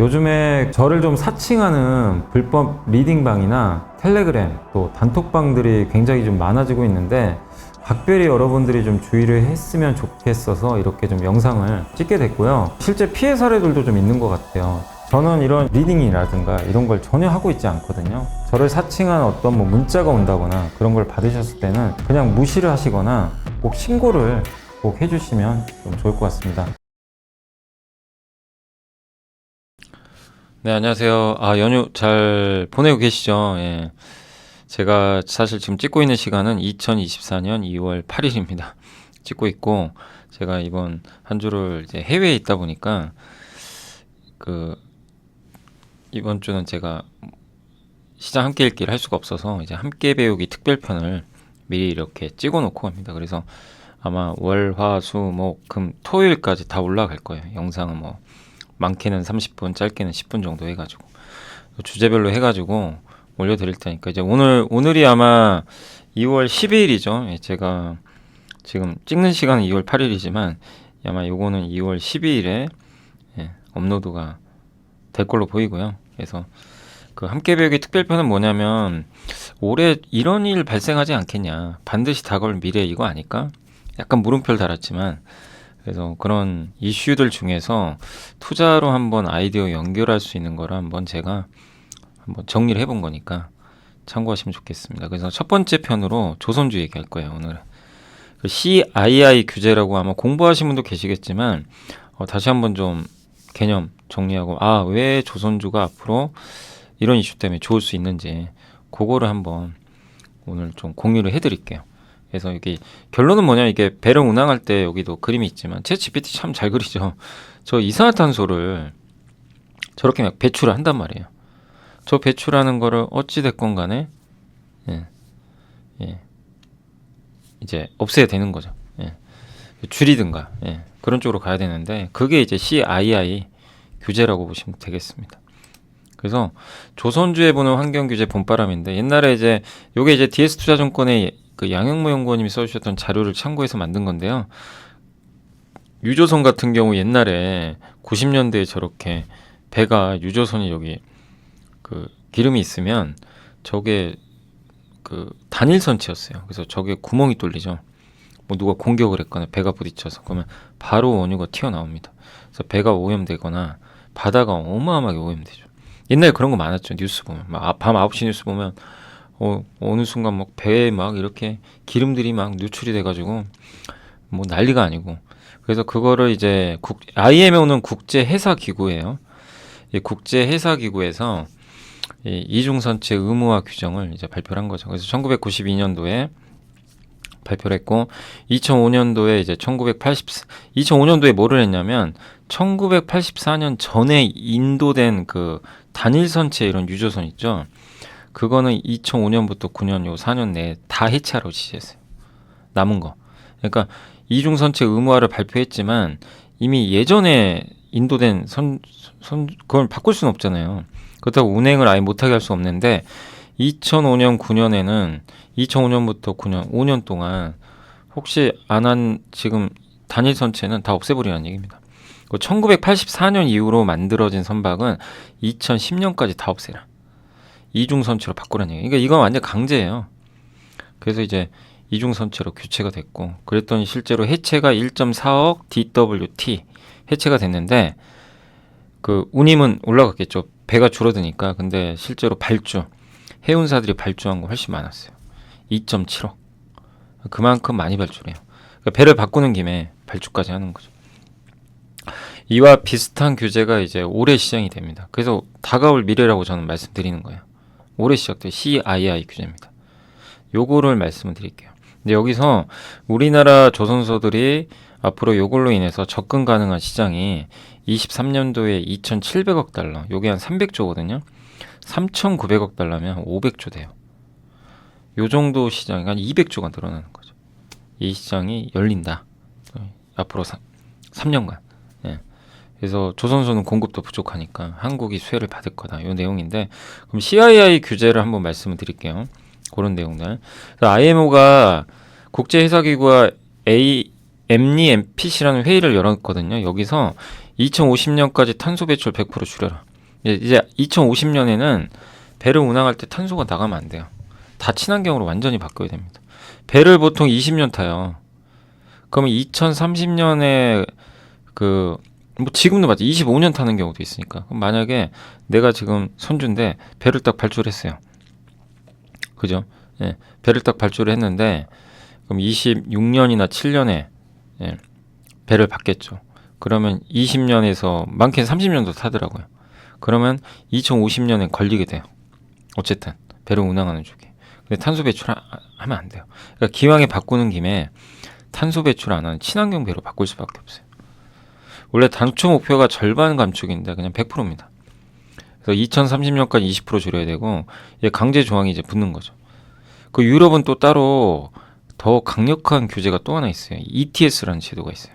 요즘에 저를 좀 사칭하는 불법 리딩방이나 텔레그램 또 단톡방들이 굉장히 좀 많아지고 있는데 각별히 여러분들이 좀 주의를 했으면 좋겠어서 이렇게 좀 영상을 찍게 됐고요. 실제 피해 사례들도 좀 있는 것 같아요. 저는 이런 리딩이라든가 이런 걸 전혀 하고 있지 않거든요. 저를 사칭한 어떤 문자가 온다거나 그런 걸 받으셨을 때는 그냥 무시를 하시거나 꼭 신고를 꼭 해주시면 좀 좋을 것 같습니다. 네, 안녕하세요. 연휴 잘 보내고 계시죠? 예. 제가 사실 지금 찍고 있는 시간은 2024년 2월 8일입니다. 찍고 있고, 제가 이번 한 주를 이제 해외에 있다 보니까, 그, 이번 주는 제가 시장 함께 읽기를 할 수가 없어서, 이제 함께 배우기 특별편을 미리 이렇게 찍어 놓고 갑니다. 그래서 아마 월, 화, 수, 목, 금, 토요일까지 다 올라갈 거예요. 영상은 뭐, 많게는 30분, 짧게는 10분 정도 해가지고. 주제별로 해가지고 올려드릴 테니까 이제 오늘이 아마 2월 12일이죠. 제가 지금 찍는 시간은 2월 8일이지만 아마 요거는 2월 12일에 업로드가 될 걸로 보이고요. 그래서 그 함께 배우기 특별편은 뭐냐면 올해 이런 일 발생하지 않겠냐, 반드시 다가올 미래 이거 아닐까? 약간 물음표를 달았지만 그래서 그런 이슈들 중에서 투자로 한번 아이디어 연결할 수 있는 거를 한번 제가 한번 정리를 해본 거니까 참고하시면 좋겠습니다. 그래서 첫 번째 편으로 조선주 얘기할 거예요. 오늘 CII 규제라고 아마 공부하신 분도 계시겠지만 다시 한번 좀 개념 정리하고 왜 조선주가 앞으로 이런 이슈 때문에 좋을 수 있는지 그거를 한번 오늘 좀 공유를 해드릴게요. 그래서 이게 결론은 뭐냐, 이게 배를 운항할 때 여기도 그림이 있지만 챗GPT 참 잘 그리죠. 저 이산화탄소를 저렇게 막 배출을 한단 말이에요. 저 배출하는 거를 어찌 됐건 간에 이제 없애야 되는 거죠. 줄이든가 그런 쪽으로 가야 되는데 그게 이제 CII 규제라고 보시면 되겠습니다. 그래서 조선주에 보는 환경규제 봄바람인데 옛날에 이제 요게 이제 DS투자증권의 그 양영모 연구원님이 써주셨던 자료를 참고해서 만든 건데요. 유조선 같은 경우 옛날에 90년대에 저렇게 배가 유조선이 여기 그 기름이 있으면 저게 그 단일선체였어요. 그래서 저게 구멍이 뚫리죠. 뭐 누가 공격을 했거나 배가 부딪혀서 그러면 바로 원유가 튀어나옵니다. 그래서 배가 오염되거나 바다가 어마어마하게 오염되죠. 옛날에 그런 거 많았죠. 뉴스 보면 밤 9시 뉴스 보면 어느 순간 막 배에 막 이렇게 기름들이 막 누출이 돼가지고 뭐 난리가 아니고. 그래서 그거를 이제 IMO는 국제해사기구예요. 이 국제해사기구에서 이 이중선체 의무화 규정을 이제 발표를 한 거죠. 그래서 1992년도에 발표를 했고 2005년도에 이제 2005년도에 뭐를 했냐면 1984년 전에 인도된 그 단일선체 이런 유조선 있죠. 그거는 2005년부터 9년 요 4년 내에 다 해체하라고 지시했어요. 남은 거. 그러니까 이중선체 의무화를 발표했지만 이미 예전에 인도된 그걸 바꿀 수는 없잖아요. 그렇다고 운행을 아예 못하게 할 수 없는데 2005년 9년에는 2005년부터 9년 5년 동안 혹시 안 한 지금 단일 선체는 다 없애버리라는 얘기입니다. 1984년 이후로 만들어진 선박은 2010년까지 다 없애라. 이중 선체로 바꾸라는 얘기. 그러니까 이건 완전 강제예요. 그래서 이제 이중 선체로 교체가 됐고 그랬더니 실제로 해체가 1.4억 DWT 해체가 됐는데 그 운임은 올라갔겠죠. 배가 줄어드니까. 근데 실제로 해운사들이 발주한 거 훨씬 많았어요. 2.7억. 그만큼 많이 발주해요. 그러니까 배를 바꾸는 김에 발주까지 하는 거죠. 이와 비슷한 규제가 이제 올해 시행이 됩니다. 그래서 다가올 미래라고 저는 말씀드리는 거예요. 올해 시작될 CII 규제입니다. 요거를 말씀을 드릴게요. 근데 여기서 우리나라 조선소들이 앞으로 요걸로 인해서 접근 가능한 시장이 23년도에 2,700억 달러, 요게 한 300조거든요. 3,900억 달러면 500조 돼요. 요 정도 시장이 한 200조가 늘어나는 거죠. 이 시장이 열린다. 앞으로 3년간. 그래서 조선소는 공급도 부족하니까 한국이 수혜를 받을 거다. 요 내용인데 그럼 CII 규제를 한번 말씀을 드릴게요. 그런 내용들. IMO가 국제해사기구와 MEMPC라는 회의를 열었거든요. 여기서 2050년까지 탄소 배출 100% 줄여라. 이제 2050년에는 배를 운항할 때 탄소가 나가면 안 돼요. 다 친환경으로 완전히 바꿔야 됩니다. 배를 보통 20년 타요. 그러면 2030년에 뭐 지금도 맞죠. 25년 타는 경우도 있으니까. 그럼 만약에 내가 지금 선주인데 배를 딱 발주했어요. 그죠? 예, 배를 딱 발주를 했는데 그럼 26년이나 7년에 예, 배를 받겠죠. 그러면 20년에서 많게는 30년도 타더라고요. 그러면 2050년에 걸리게 돼요. 어쨌든 배를 운항하는 쪽에. 근데 탄소 배출하면 안 돼요. 그러니까 기왕에 바꾸는 김에 탄소 배출 안 하는 친환경 배로 바꿀 수밖에 없어요. 원래 당초 목표가 절반 감축인데 그냥 100%입니다. 그래서 2030년까지 20% 줄여야 되고 강제 조항이 이제 붙는 거죠. 그 유럽은 또 따로 더 강력한 규제가 또 하나 있어요. ETS라는 제도가 있어요.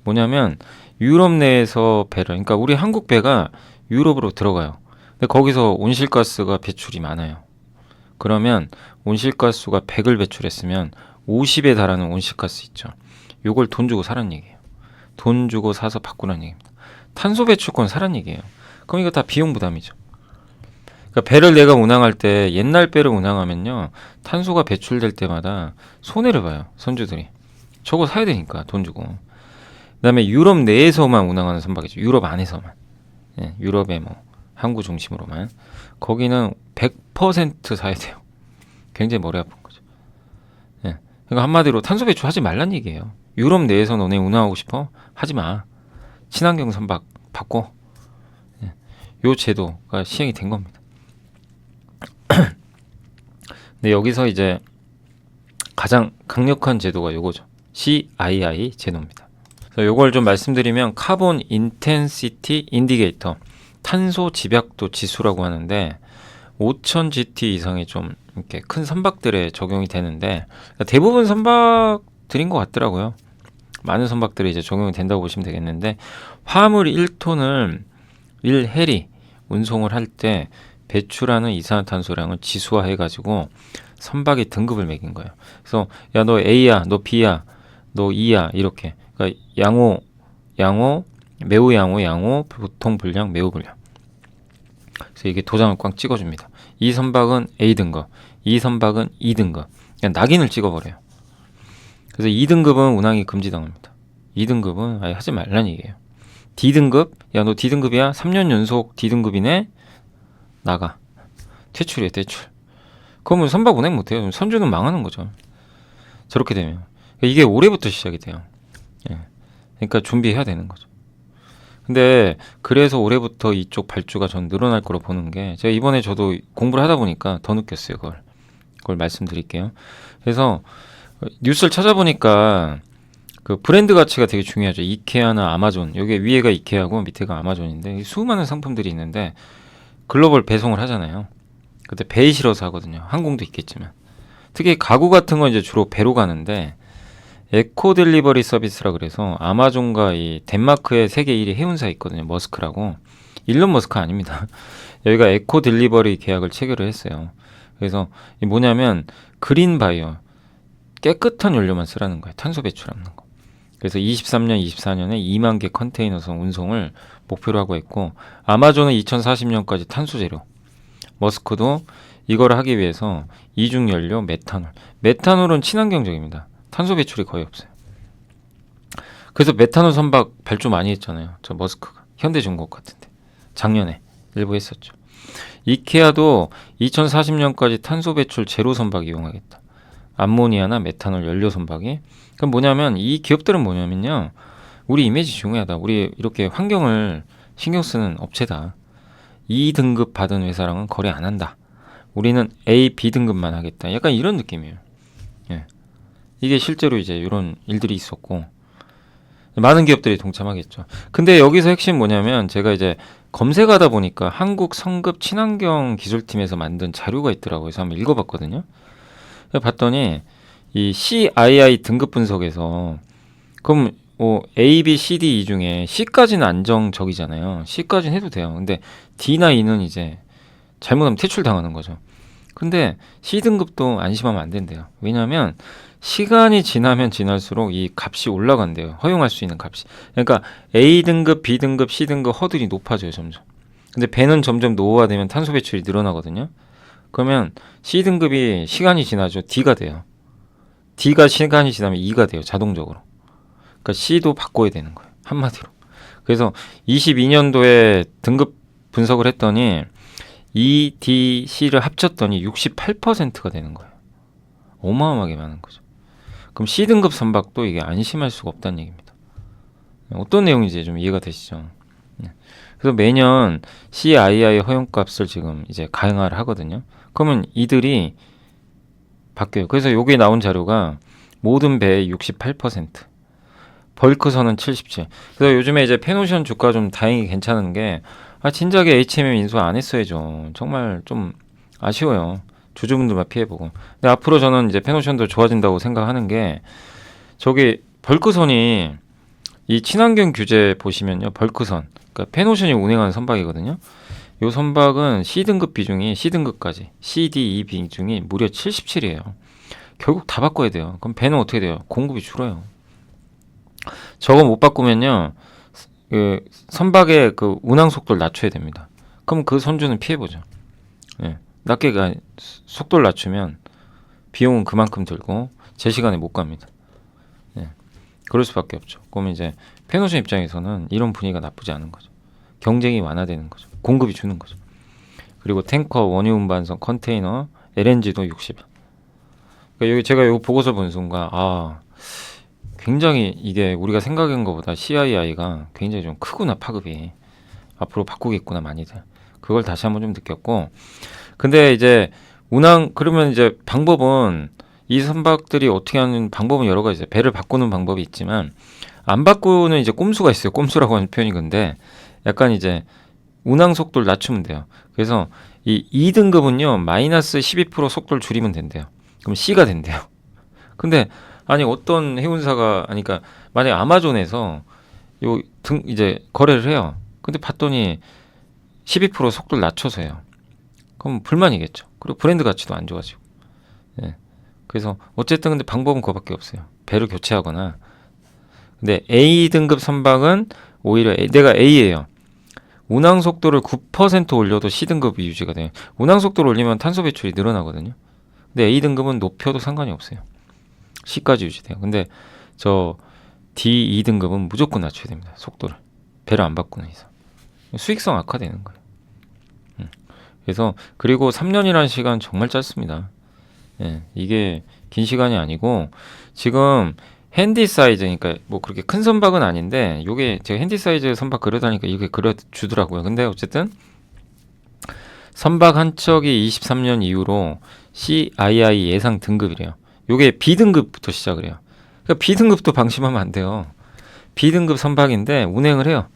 뭐냐면 유럽 내에서 배를, 그러니까 우리 한국 배가 유럽으로 들어가요. 근데 거기서 온실가스가 배출이 많아요. 그러면 온실가스가 100을 배출했으면 50에 달하는 온실가스 있죠. 요걸 돈 주고 사라는 얘기예요. 돈 주고 사서 바꾸라는 얘기입니다. 탄소 배출권 사라는 얘기예요. 그럼 이거 다 비용 부담이죠. 그러니까 배를 내가 운항할 때 옛날 배를 운항하면요. 탄소가 배출될 때마다 손해를 봐요. 선주들이. 저거 사야 되니까 돈 주고. 그다음에 유럽 내에서만 운항하는 선박이죠. 유럽 안에서만. 예, 유럽의 뭐 항구 중심으로만. 거기는 100% 사야 돼요. 굉장히 머리 아픈 거죠. 예. 그러니까 한마디로 탄소 배출하지 말란 얘기예요. 유럽 내에서 너네 운항하고 싶어? 하지 마. 친환경 선박 바꿔. 예. 요 제도가 시행이 된 겁니다. 근데 여기서 이제 가장 강력한 제도가 요거죠. CII 제도입니다. 그래서 요걸 좀 말씀드리면 카본 인텐시티 인디게이터, 탄소 집약도 지수라고 하는데 5000 GT 이상의 좀 이렇게 큰 선박들에 적용이 되는데 대부분 선박들인 것 같더라고요. 많은 선박들이 이제 적용이 된다고 보시면 되겠는데 화물 1톤을 1해리 운송을 할 때 배출하는 이산화탄소량을 지수화해 가지고 선박의 등급을 매긴 거예요. 그래서 야 너 A야, 너 B야, 너 E야 이렇게. 그러니까 양호, 매우 양호, 보통 분량, 매우 분량. 그래서 이게 도장을 꽉 찍어줍니다. 이 선박은 A 등급, 이 선박은 2등급. 그냥 낙인을 찍어버려요. 그래서 2등급은 운항이 금지당합니다. 2등급은 아예 하지 말란 얘기예요. D등급, 야 너 D등급이야? 3년 연속 D등급이네? 나가. 퇴출이에요, 퇴출. 그러면 선박 운행 못해요. 선주는 망하는 거죠. 저렇게 되면. 이게 올해부터 시작이 돼요. 예. 그러니까 준비해야 되는 거죠. 근데 그래서 올해부터 이쪽 발주가 전 늘어날 거로 보는 게 제가 이번에 저도 공부를 하다 보니까 더 느꼈어요. 그걸 말씀드릴게요. 그래서 뉴스를 찾아보니까 그 브랜드 가치가 되게 중요하죠. 이케아나 아마존. 여기 위에가 이케아고 밑에가 아마존인데 수많은 상품들이 있는데 글로벌 배송을 하잖아요. 그때 배에 실어서 하거든요. 항공도 있겠지만. 특히 가구 같은 건 이제 주로 배로 가는데 에코 딜리버리 서비스라 그래서 아마존과 이 덴마크의 세계 1위 해운사 있거든요. 머스크라고. 일론 머스크 아닙니다. 여기가 에코 딜리버리 계약을 체결을 했어요. 그래서 뭐냐면 그린 바이오, 깨끗한 연료만 쓰라는 거예요. 탄소 배출 없는 거. 그래서 23년, 24년에 2만 개 컨테이너선 운송을 목표로 하고 있고 아마존은 2040년까지 탄소 제로. 머스크도 이걸 하기 위해서 이중 연료 메탄올. 메탄올은 친환경적입니다. 탄소 배출이 거의 없어요. 그래서 메탄올 선박 발주 많이 했잖아요. 저 머스크가. 현대중공업 같은데. 작년에 일부 했었죠. 이케아도 2040년까지 탄소 배출 제로 선박 이용하겠다. 암모니아나 메탄올 연료 선박이. 그럼 뭐냐면 이 기업들은 뭐냐면요. 우리 이미지 중요하다. 우리 이렇게 환경을 신경 쓰는 업체다. 2등급 받은 회사랑은 거래 안 한다. 우리는 A, B등급만 하겠다. 약간 이런 느낌이에요. 예. 이게 실제로 이제 이런 일들이 있었고 많은 기업들이 동참하겠죠. 근데 여기서 핵심 뭐냐면 제가 이제 검색하다 보니까 한국 성급 친환경 기술팀에서 만든 자료가 있더라고요. 그래서 한번 읽어봤거든요. 봤더니 이 CII 등급 분석에서 그럼 A, B, C, D 이 중에 C까지는 안정적이잖아요. C까지는 해도 돼요. 근데 D나 E는 이제 잘못하면 퇴출당하는 거죠. 근데 C등급도 안심하면 안 된대요. 왜냐하면 시간이 지나면 지날수록 이 값이 올라간대요. 허용할 수 있는 값이. 그러니까 A등급, B등급, C등급 허들이 높아져요. 점점. 근데 배는 점점 노후화되면 탄소 배출이 늘어나거든요. 그러면 C 등급이 시간이 지나죠. D가 돼요. D가 시간이 지나면 E가 돼요. 자동적으로. 그러니까 C도 바꿔야 되는 거예요. 한마디로. 그래서 22년도에 등급 분석을 했더니 E, D, C를 합쳤더니 68%가 되는 거예요. 어마어마하게 많은 거죠. 그럼 C등급 선박도 이게 안심할 수가 없다는 얘기입니다. 어떤 내용인지 좀 이해가 되시죠? 그래서 매년 CII 허용값을 지금 이제 가행화를 하거든요. 그러면 이들이 바뀌어요. 그래서 여기에 나온 자료가 모든 배의 68%, 벌크선은 77. 그래서 요즘에 이제 페노션 주가 좀 다행히 괜찮은 게 진작에 HMM 인수 안 했어야죠. 정말 좀 아쉬워요. 주주분들만 피해보고. 근데 앞으로 저는 이제 페노션도 좋아진다고 생각하는 게 저기 벌크선이 이 친환경 규제 보시면요. 벌크선. 그러니까 페노션이 운행하는 선박이거든요. 요 선박은 C등급 비중이 C등급까지 C, D, E 비중이 무려 77이에요. 결국 다 바꿔야 돼요. 그럼 배는 어떻게 돼요? 공급이 줄어요. 저거 못 바꾸면요. 그 선박의 그 운항 속도를 낮춰야 됩니다. 그럼 그 선주는 피해보죠. 예. 낮게 속도를 낮추면 비용은 그만큼 들고 제 시간에 못 갑니다. 예. 그럴 수밖에 없죠. 그러면 이제 페노션 입장에서는 이런 분위기가 나쁘지 않은 거죠. 경쟁이 완화되는 거죠. 공급이 주는 거죠. 그리고 탱커, 원유 운반선, 컨테이너, LNG도 60. 그러니까 여기 제가 이 보고서 본 순간 굉장히 이게 우리가 생각한 것보다 CII가 굉장히 좀 크구나 파급이. 앞으로 바꾸겠구나 많이들. 그걸 다시 한번 좀 느꼈고. 근데 이제 운항 그러면 이제 방법은 이 선박들이 어떻게 하는 방법은 여러 가지 있어요. 배를 바꾸는 방법이 있지만 안 바꾸는 이제 꼼수가 있어요. 꼼수라고 하는 표현이 근데 약간 이제 운항 속도를 낮추면 돼요. 그래서 이 2등급은요 마이너스 12% 속도를 줄이면 된대요. 그럼 C가 된대요. 근데 아니 어떤 해운사가 그러니까 만약 아마존에서 요 등 이제 거래를 해요. 근데 봤더니 12% 속도를 낮춰서 해요. 그럼 불만이겠죠. 그리고 브랜드 가치도 안 좋아지고. 예. 그래서 어쨌든 근데 방법은 그거밖에 없어요. 배를 교체하거나. 근데 A 등급 선박은 오히려 내가 A예요. 운항 속도를 9% 올려도 C 등급이 유지가 돼요. 운항 속도를 올리면 탄소 배출이 늘어나거든요. 근데 A 등급은 높여도 상관이 없어요. C까지 유지돼요. 근데 저 D, E 등급은 무조건 낮춰야 됩니다. 속도를. 배를 안 바꾸는 이상. 수익성 악화되는 거예요. 그래서 그리고 3년이라는 시간 정말 짧습니다. 예, 이게 긴 시간이 아니고 지금 핸디 사이즈 그러니까 뭐 그렇게 큰 선박은 아닌데 요게 제가 핸디 사이즈 선박 그려다니까 이게 그려주더라고요. 근데 어쨌든 선박 한 척이 23년 이후로 CII 예상 등급이래요. 요게 B등급부터 시작을 해요. 그러니까 B등급도 방심하면 안 돼요. B등급 선박인데 운행을 해요.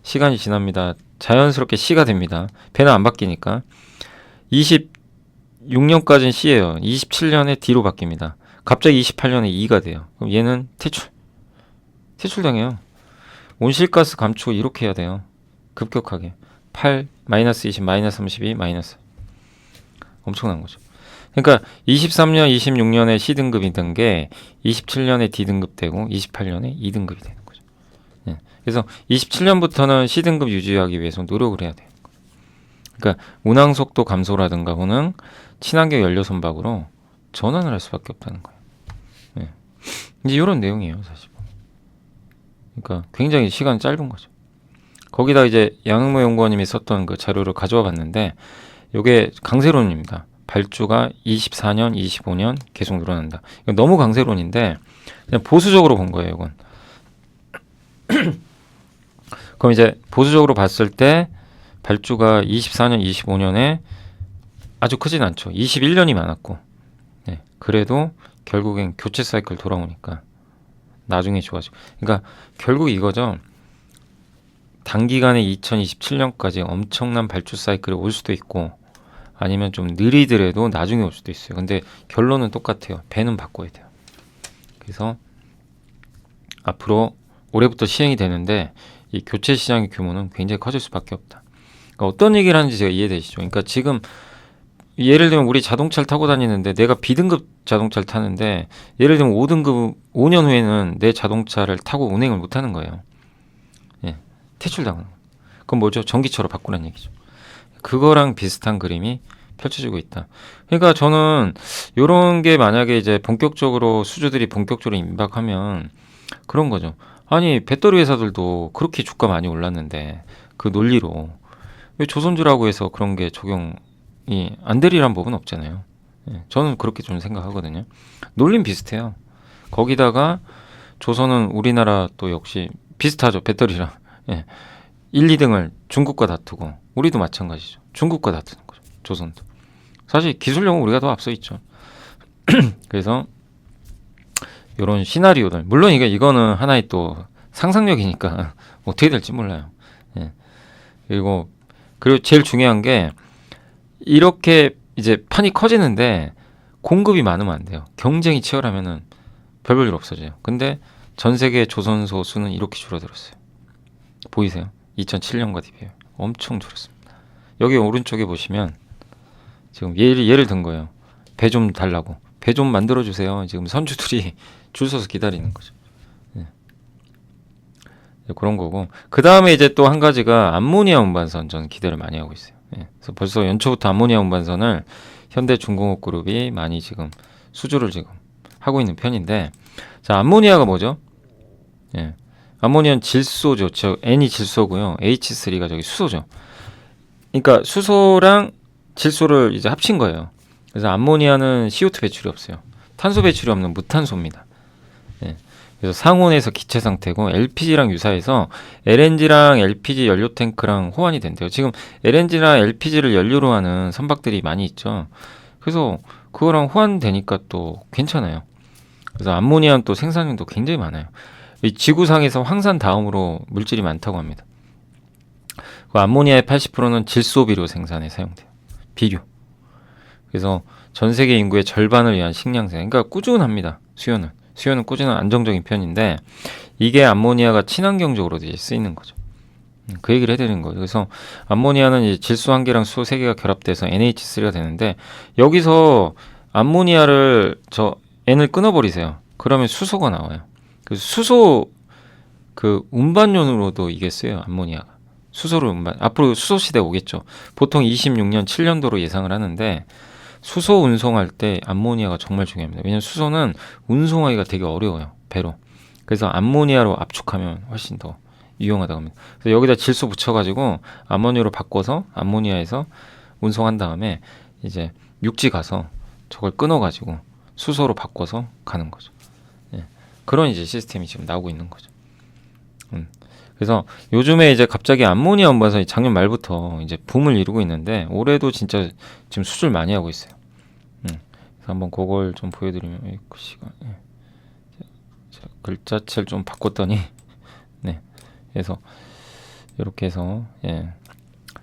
시간이 지납니다. 자연스럽게 C가 됩니다. 배는 안 바뀌니까. 26년까지는 C예요. 27년에 D로 바뀝니다. 갑자기 28년에 E가 돼요. 그럼 얘는 퇴출당해요. 온실가스 감축 이렇게 해야 돼요. 급격하게. 8, 마이너스 20, 마이너스 32, 마이너스. 엄청난 거죠. 그러니까 23년, 26년에 C등급이던 게 27년에 D등급 되고 28년에 E등급이 되는 거죠. 예. 그래서 27년부터는 C등급 유지하기 위해서 노력을 해야 돼요. 그러니까 운항 속도 감소라든가 혹은 친환경 연료 선박으로 전환을 할 수밖에 없다는 거예요. 예. 이제 이런 내용이에요, 사실. 그러니까 굉장히 시간 짧은 거죠. 거기다 이제 양흥모 연구원님이 썼던 그 자료를 가져와 봤는데 이게 강세론입니다. 발주가 24년, 25년 계속 늘어난다. 이건 너무 강세론인데 그냥 보수적으로 본 거예요, 이건. 그럼 이제 보수적으로 봤을 때 발주가 24년, 25년에 아주 크진 않죠. 21년이 많았고. 네, 그래도 결국엔 교체 사이클 돌아오니까 나중에 좋아지고. 그러니까 결국 이거죠. 단기간에 2027년까지 엄청난 발주 사이클이 올 수도 있고 아니면 좀 느리더라도 나중에 올 수도 있어요. 근데 결론은 똑같아요. 배는 바꿔야 돼요. 그래서 앞으로 올해부터 시행이 되는데 이 교체 시장의 규모는 굉장히 커질 수밖에 없다. 그러니까 어떤 얘기를 하는지 제가 이해되시죠? 그러니까 지금 예를 들면 우리 자동차를 타고 다니는데 내가 B등급 자동차를 타는데 예를 들면 5등급 5년 후에는 내 자동차를 타고 운행을 못 하는 거예요. 예, 퇴출당하는 거예요. 그럼 뭐죠? 전기차로 바꾸라는 얘기죠. 그거랑 비슷한 그림이 펼쳐지고 있다. 그러니까 저는 이런 게 만약에 이제 본격적으로 수주들이 본격적으로 임박하면 그런 거죠. 아니 배터리 회사들도 그렇게 주가 많이 올랐는데 그 논리로 왜 조선주라고 해서 그런 게 적용이 안 되리란 법은 없잖아요. 예, 저는 그렇게 좀 생각하거든요. 논리는 비슷해요. 거기다가 조선은 우리나라 또 역시 비슷하죠. 배터리랑. 예. 1, 2등을 중국과 다투고 우리도 마찬가지죠. 중국과 다투는 거죠. 조선도. 사실 기술력은 우리가 더 앞서 있죠. 그래서 이런 시나리오들 물론 이거는 하나의 또 상상력이니까 어떻게 될지 몰라요. 예. 그리고 제일 중요한 게 이렇게 이제 판이 커지는데 공급이 많으면 안 돼요. 경쟁이 치열하면은 별볼 없어져요. 근데 전 세계 조선소 수는 이렇게 줄어들었어요. 보이세요? 2007년과 비교해요. 엄청 줄었습니다. 여기 오른쪽에 보시면 지금 예를 든 거예요. 배 좀 달라고. 배 좀 만들어주세요. 지금 선주들이 줄 서서 기다리는 거죠. 네. 그런 거고. 그 다음에 이제 또 한 가지가 암모니아 운반선 저는 기대를 많이 하고 있어요. 네. 그래서 벌써 연초부터 암모니아 운반선을 현대중공업 그룹이 많이 지금 수주를 지금 하고 있는 편인데, 자, 암모니아가 뭐죠? 예. 암모니아는 질소죠. N이 질소고요. H3가 저기 수소죠. 그러니까 수소랑 질소를 이제 합친 거예요. 그래서 암모니아는 CO2 배출이 없어요. 탄소 배출이 없는 무탄소입니다. 예. 그래서 상온에서 기체 상태고 LPG랑 유사해서 LNG랑 LPG 연료 탱크랑 호환이 된대요. 지금 LNG랑 LPG를 연료로 하는 선박들이 많이 있죠. 그래서 그거랑 호환되니까 또 괜찮아요. 그래서 암모니아는 또 생산량도 굉장히 많아요. 이 지구상에서 황산 다음으로 물질이 많다고 합니다. 그 암모니아의 80%는 질소 비료 생산에 사용돼요. 비료. 그래서 전 세계 인구의 절반을 위한 식량생. 그러니까 꾸준합니다. 수요는 꾸준한 안정적인 편인데 이게 암모니아가 친환경적으로도 이제 쓰이는 거죠. 그 얘기를 해드리는 거예요. 그래서 암모니아는 이제 질소 한 개랑 수소 세 개가 결합돼서 NH3가 되는데 여기서 암모니아를 N을 끊어버리세요. 그러면 수소가 나와요. 그래서 수소 그 운반용으로도 이게 쓰여요. 암모니아가. 수소를 앞으로 수소 시대 오겠죠. 보통 26년 7년도로 예상을 하는데 수소 운송할 때 암모니아가 정말 중요합니다. 왜냐하면 수소는 운송하기가 되게 어려워요. 배로. 그래서 암모니아로 압축하면 훨씬 더 유용하다고 합니다. 그래서 여기다 질소 붙여가지고 아모니아로 바꿔서 암모니아에서 운송한 다음에 이제 육지 가서 저걸 끊어가지고 수소로 바꿔서 가는 거죠. 예. 그런 이제 시스템이 지금 나오고 있는 거죠. 그래서 요즘에 이제 갑자기 암모니아 운반선이 작년 말부터 이제 붐을 이루고 있는데 올해도 진짜 지금 수주를 많이 하고 있어요. 그래서 한번 그걸 좀 보여드리면 시간 글자체를 좀 바꿨더니 네. 그래서 이렇게 해서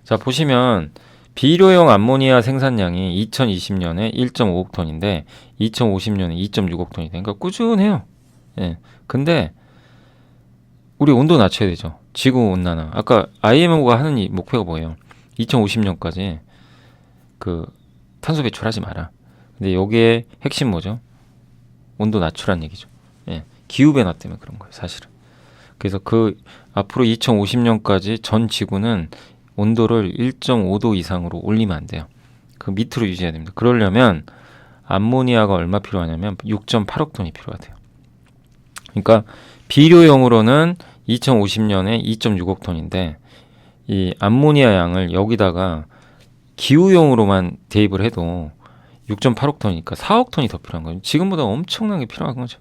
자 보시면 비료용 암모니아 생산량이 2020년에 1.5억 톤인데 2050년에 2.6억 톤이 되니까 꾸준해요. 예. 근데 우리 온도 낮춰야 되죠. 지구 온난화. 아까 IMO가 하는 이 목표가 뭐예요? 2050년까지 그 탄소 배출하지 마라. 근데 여기에 핵심 뭐죠? 온도 낮추란 얘기죠. 예. 기후 변화 때문에 그런 거예요, 사실은. 그래서 그 앞으로 2050년까지 전 지구는 온도를 1.5도 이상으로 올리면 안 돼요. 그 밑으로 유지해야 됩니다. 그러려면 암모니아가 얼마 필요하냐면 6.8억 톤이 필요하대요. 그러니까 비료용으로는 2050년에 2.6억 톤인데 이 암모니아 양을 여기다가 기후용으로만 대입을 해도 6.8억 톤이니까 4억 톤이 더 필요한 거죠. 지금보다 엄청나게 필요한 거죠.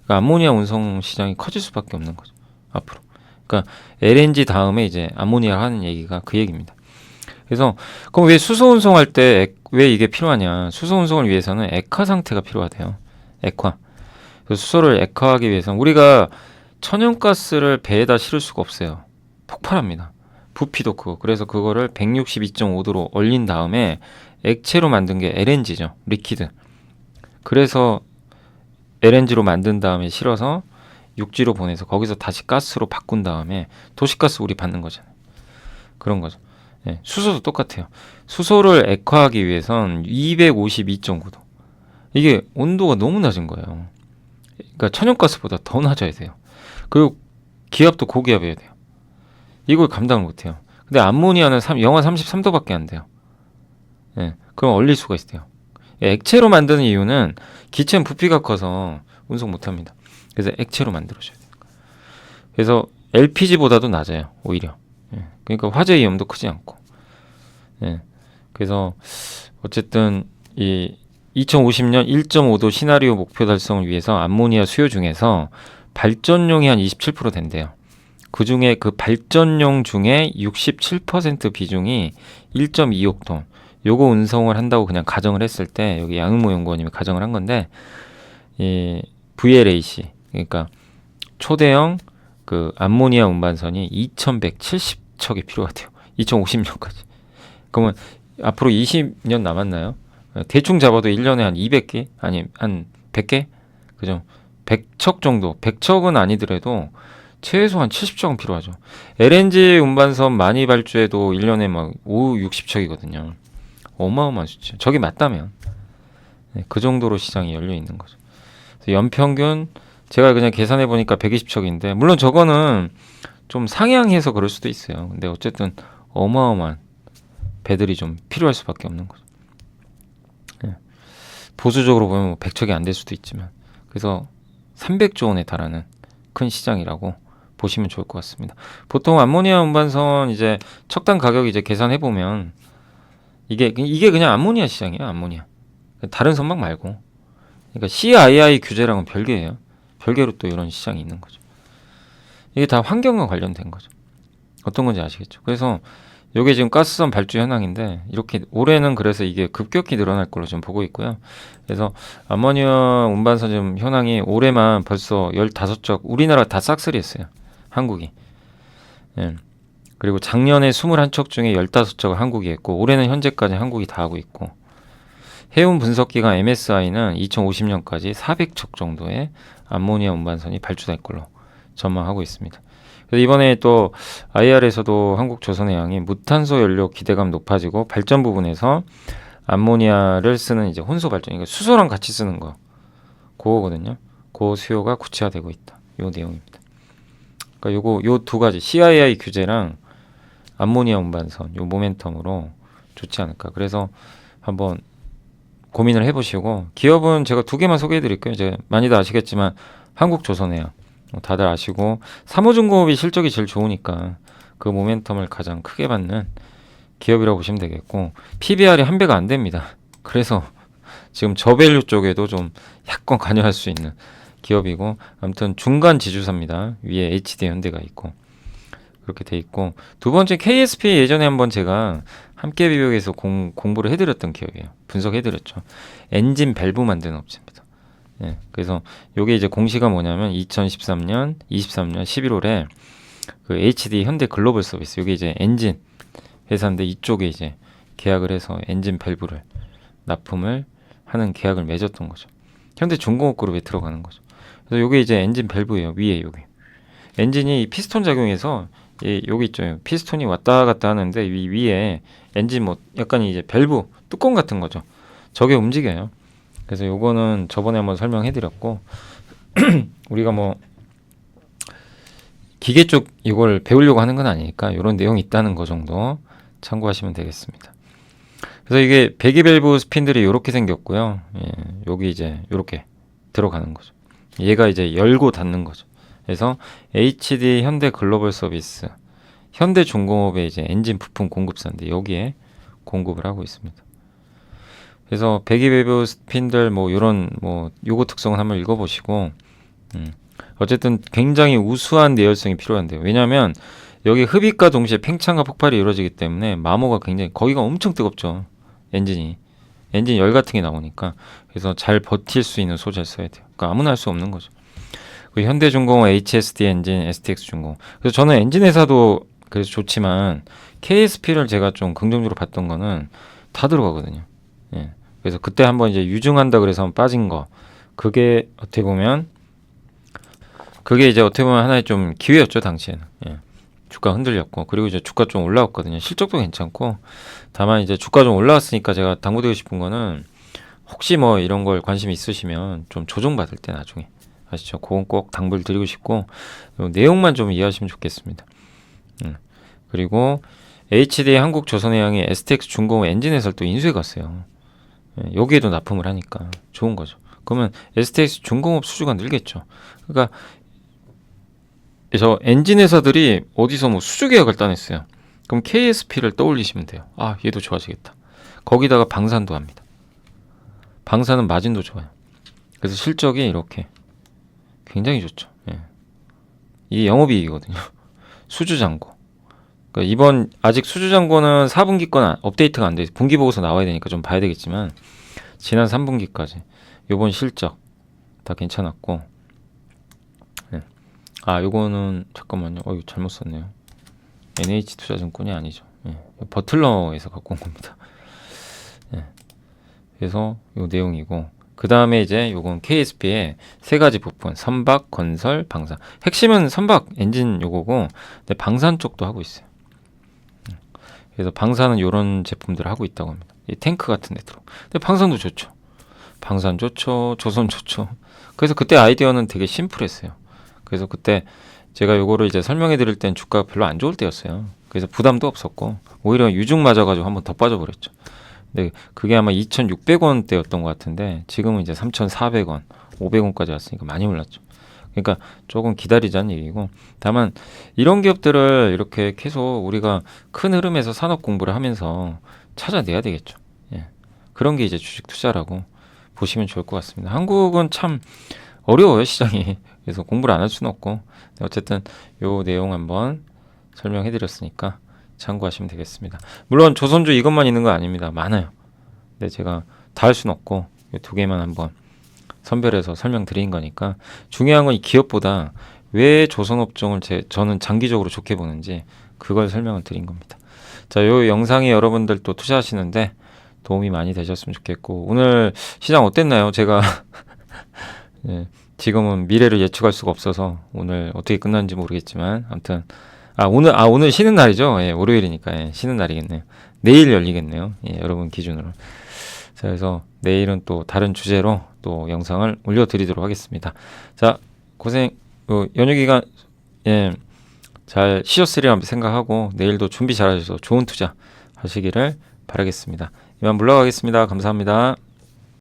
그러니까 암모니아 운송 시장이 커질 수밖에 없는 거죠. 앞으로. 그러니까 LNG 다음에 이제 암모니아 하는 얘기가 그 얘기입니다. 그래서 그럼 왜 수소 운송할 때 왜 이게 필요하냐? 수소 운송을 위해서는 액화 상태가 필요하대요. 액화. 그래서 수소를 액화하기 위해서는 우리가 천연가스를 배에다 실을 수가 없어요. 폭발합니다. 부피도 크고. 그래서 그거를 162.5도로 얼린 다음에 액체로 만든 게 LNG죠. 리퀴드. 그래서 LNG로 만든 다음에 실어서 육지로 보내서 거기서 다시 가스로 바꾼 다음에 도시가스 우리 받는 거잖아요. 그런 거죠. 예, 수소도 똑같아요. 수소를 액화하기 위해선 252.9도. 이게 온도가 너무 낮은 거예요. 그러니까 천연가스보다 더 낮아야 돼요. 그리고 기압도 고기압이어야 돼요. 이걸 감당을 못해요. 근데 암모니아는 영하 33도밖에 안 돼요. 예, 그럼 얼릴 수가 있어요. 액체로 만드는 이유는 기체는 부피가 커서 운송 못합니다. 그래서 액체로 만들어줘야 돼요. 그래서 LPG보다도 낮아요, 오히려. 예, 그러니까 화재 위험도 크지 않고. 예, 그래서 어쨌든 이 2050년 1.5도 시나리오 목표 달성을 위해서 암모니아 수요 중에서 발전용이 한 27% 된대요. 그 중에 그 발전용 중에 67% 비중이 1.26 톤. 요거 운송을 한다고 그냥 가정을 했을 때 여기 양은모 연구원님이 가정을 한 건데 이 VLAC 그러니까 초대형 그 암모니아 운반선이 2,170척이 필요하대요. 2050년까지. 그러면 앞으로 20년 남았나요? 대충 잡아도 1년에 한 200개? 아니 한 100개? 그죠? 100척 정도. 100척은 아니더라도 최소한 70척은 필요하죠. LNG 운반선 많이 발주해도 1년에 막 5, 60척이거든요. 어마어마한 수치. 저게 맞다면 네, 그 정도로 시장이 열려 있는 거죠. 연평균 제가 그냥 계산해 보니까 120척인데 물론 저거는 좀 상향해서 그럴 수도 있어요. 근데 어쨌든 어마어마한 배들이 좀 필요할 수밖에 없는 거죠. 네. 보수적으로 보면 뭐 100척이 안 될 수도 있지만 그래서 300조 원에 달하는 큰 시장이라고 보시면 좋을 것 같습니다. 보통 암모니아 운반선 이제 척당 가격 이제 계산해 보면 이게 그냥 암모니아 시장이에요. 암모니아. 다른 선박 말고. 그러니까 CII 규제랑은 별개예요. 별개로 또 이런 시장이 있는 거죠. 이게 다 환경과 관련된 거죠. 어떤 건지 아시겠죠? 그래서 이게 지금 가스선 발주 현황인데 이렇게 올해는 그래서 이게 급격히 늘어날 걸로 좀 보고 있고요. 그래서 암모니아 운반선 지금 현황이 올해만 벌써 15척 우리나라 다 싹쓸이했어요. 한국이. 예. 그리고 작년에 21척 중에 15척을 한국이 했고 올해는 현재까지 한국이 다 하고 있고 해운 분석기관 MSI는 2050년까지 400척 정도의 암모니아 운반선이 발주될 걸로 전망하고 있습니다. 그래서 이번에 또 IR에서도 한국조선해양이 무탄소 연료 기대감 높아지고 발전 부분에서 암모니아를 쓰는 이제 혼소 발전, 그러니까 수소랑 같이 쓰는 거, 그거거든요. 그 수요가 구체화되고 있다. 요 내용입니다. 그러니까 요 두 가지 CII 규제랑 암모니아 운반선 요 모멘텀으로 좋지 않을까. 그래서 한번 고민을 해보시고 기업은 제가 두 개만 소개해드릴게요. 이제 많이들 아시겠지만 한국조선해양 다들 아시고 사무중공업이 실적이 제일 좋으니까 그 모멘텀을 가장 크게 받는 기업이라고 보시면 되겠고 PBR이 한 배가 안 됩니다. 그래서 지금 저밸류 쪽에도 좀 약간 관여할 수 있는 기업이고 아무튼 중간 지주사입니다. 위에 HD 현대가 있고 그렇게 돼 있고 두 번째 KSP 예전에 한번 제가 함께 비교해서 공부를 해드렸던 기업이에요. 분석해드렸죠. 엔진 밸브 만드는 업체입니다. 예, 그래서 요게 이제 공시가 뭐냐면 2013년, 23년 11월에 그 HD 현대 글로벌 서비스 요게 이제 엔진 회사인데 이쪽에 이제 계약을 해서 엔진 밸브를 납품을 하는 계약을 맺었던 거죠. 현대 중공업 그룹에 들어가는 거죠. 그래서 요게 이제 엔진 밸브예요. 위에 요게 엔진이 피스톤 작용해서 여기 있죠. 피스톤이 왔다 갔다 하는데 위에 엔진 뭐 약간 이제 밸브 뚜껑 같은 거죠. 저게 움직여요. 그래서 요거는 저번에 한번 설명해드렸고 우리가 뭐 기계 쪽 이걸 배우려고 하는 건 아니니까 이런 내용이 있다는 거 정도 참고하시면 되겠습니다. 그래서 이게 배기 밸브 스핀들이 이렇게 생겼고요. 예, 여기 이제 이렇게 들어가는 거죠. 얘가 이제 열고 닫는 거죠. 그래서 HD 현대 글로벌 서비스 현대 중공업의 이제 엔진 부품 공급사인데 여기에 공급을 하고 있습니다. 그래서 배기 밸브 스핀들 뭐 이런 뭐 요거 특성은 한번 읽어보시고 어쨌든 굉장히 우수한 내열성이 필요한데요. 왜냐하면 여기 흡입과 동시에 팽창과 폭발이 이루어지기 때문에 마모가 굉장히 거기가 엄청 뜨겁죠. 엔진 열 같은 게 나오니까 그래서 잘 버틸 수 있는 소재를 써야 돼요. 그러니까 아무나 할 수 없는 거죠. 현대중공업 HSD 엔진, STX중공업. 그래서 저는 엔진 회사도 그래서 좋지만 KSP를 제가 좀 긍정적으로 봤던 거는 다 들어가거든요. 예. 그래서 그때 한번 이제 유증한다 그래서 한번 빠진 거. 그게 어떻게 보면 하나의 좀 기회였죠 당시에는. 예. 주가 흔들렸고 그리고 이제 주가 좀 올라왔거든요. 실적도 괜찮고 다만 이제 주가 좀 올라왔으니까 제가 당부드리고 싶은 거는 혹시 뭐 이런 걸 관심 있으시면 좀 조정받을 때 나중에 아시죠? 그건 꼭 당부를 드리고 싶고 내용만 좀 이해하시면 좋겠습니다. 그리고 HD 한국조선해양이 STX 중공업 엔진 해설 또 인수해 갔어요. 예, 여기에도 납품을 하니까 좋은 거죠. 그러면 STX 중공업 수주가 늘겠죠. 그러니까 저 엔진 회사들이 어디서 뭐 수주 계약을 따냈어요. 그럼 KSP를 떠올리시면 돼요. 아, 얘도 좋아지겠다. 거기다가 방산도 합니다. 방산은 마진도 좋아요. 그래서 실적이 이렇게 굉장히 좋죠. 예. 이게 영업이익이거든요. 수주잔고. 그러니까 이번 아직 수주잔고는 4분기 건 업데이트가 안 돼. 분기 보고서 나와야 되니까 좀 봐야 되겠지만 지난 3분기까지 요번 실적 다 괜찮았고. 예. 아, 요거는 잠깐만요. 이거 잘못 썼네요. NH투자증권이 아니죠. 예. 버틀러에서 갖고 온 겁니다. 예. 그래서 요 내용이고, 그 다음에 이제 요건 KSP의 세 가지 부품: 선박, 건설, 방산. 핵심은 선박 엔진 요거고, 근데 방산 쪽도 하고 있어요. 그래서 방산은 요런 제품들을 하고 있다고 합니다. 이 탱크 같은 데 들어. 근데 방산도 좋죠. 방산 좋죠. 조선 좋죠. 그래서 그때 아이디어는 되게 심플했어요. 그래서 그때 제가 요거를 이제 설명해 드릴 땐 주가가 별로 안 좋을 때였어요. 그래서 부담도 없었고, 오히려 유중 맞아가지고 한번 더 빠져버렸죠. 근데 그게 아마 2,600원대였던 것 같은데 지금은 이제 3,400원, 500원까지 왔으니까 많이 올랐죠. 그러니까 조금 기다리자는 얘기고, 다만 이런 기업들을 이렇게 계속 우리가 큰 흐름에서 산업 공부를 하면서 찾아내야 되겠죠. 예. 그런 게 이제 주식 투자라고 보시면 좋을 것 같습니다. 한국은 참 어려워요, 시장이. 그래서 공부를 안 할 수는 없고, 어쨌든 요 내용 한번 설명해 드렸으니까 참고하시면 되겠습니다. 물론 조선주 이것만 있는 거 아닙니다. 많아요. 근데 제가 다 할 수는 없고 이 두 개만 한번 선별해서 설명드린 거니까, 중요한 건 이 기업보다 왜 조선업종을 저는 장기적으로 좋게 보는지 그걸 설명을 드린 겁니다. 자, 요 영상이 여러분들 또 투자하시는데 도움이 많이 되셨으면 좋겠고, 오늘 시장 어땠나요? 제가 예, 지금은 미래를 예측할 수가 없어서 오늘 어떻게 끝났는지 모르겠지만, 아무튼 오늘 쉬는 날이죠. 예, 월요일이니까 예, 쉬는 날이겠네요. 내일 열리겠네요. 예, 여러분 기준으로. 자, 그래서 내일은 또 다른 주제로 또 영상을 올려드리도록 하겠습니다. 자, 연휴 기간 예, 잘 쉬었으리라 생각하고 내일도 준비 잘하셔서 좋은 투자 하시기를 바라겠습니다. 이만 물러가겠습니다. 감사합니다.